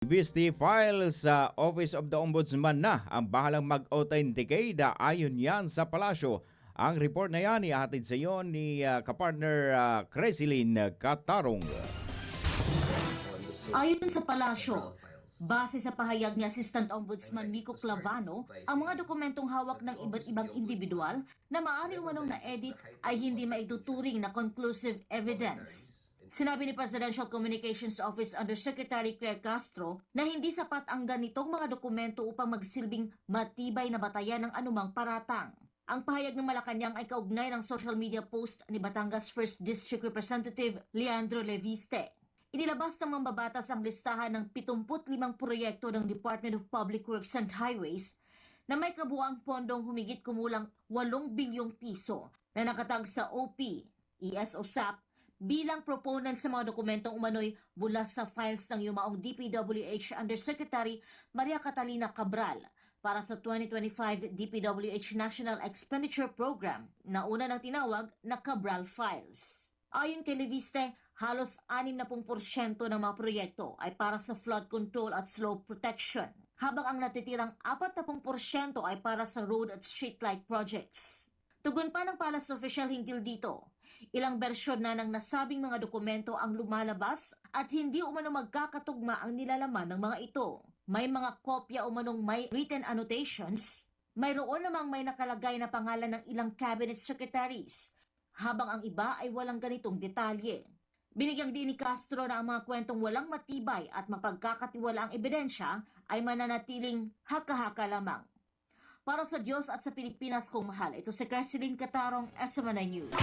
BST files sa Office of the Ombudsman na ang bahalang mag-authenticate ayon yan sa palasyo. Ang report na yan ihatid sa iyo ni kapartner Cresilyn Catarong. Ayon sa palasyo, base sa pahayag ni Assistant Ombudsman Nico Clavano, ang mga dokumentong hawak ng iba't ibang individual na maaari umanong na-edit ay hindi maituturing na conclusive evidence. Sinabi ni Presidential Communications Office Undersecretary Claire Castro na hindi sapat ang ganitong mga dokumento upang magsilbing matibay na batayan ng anumang paratang. Ang pahayag ng Malacanang ay kaugnay ng social media post ni Batangas 1st District Representative Leandro Leviste. Inilabas ng mambabatas ang listahan ng 75 proyekto ng Department of Public Works and Highways na may kabuuang pondong humigit kumulang 8 bilyong piso na nakatag sa OP, ES o SAP bilang proponent sa mga dokumentong umano'y mula sa files ng yumaong DPWH Undersecretary Maria Catalina Cabral para sa 2025 DPWH National Expenditure Program na una ng tinawag na Cabral Files. Ayon kay Leviste, halos 60% ng mga proyekto ay para sa flood control at slope protection, habang ang natitirang 40% ay para sa road at streetlight projects. Tugon pa ng Palace Official hinggil dito, ilang bersyon na ng nasabing mga dokumento ang lumalabas at hindi umano magkakatugma ang nilalaman ng mga ito. May mga kopya umanong may written annotations, mayroon namang may nakalagay na pangalan ng ilang cabinet secretaries, habang ang iba ay walang ganitong detalye. Binigyang din ni Castro na ang mga kwentong walang matibay at mapagkakatiwalaang ebidensya ay mananatiling haka-haka lamang. Para sa Diyos at sa Pilipinas kong mahal, ito si Cresilyn Catarong, SMNI News.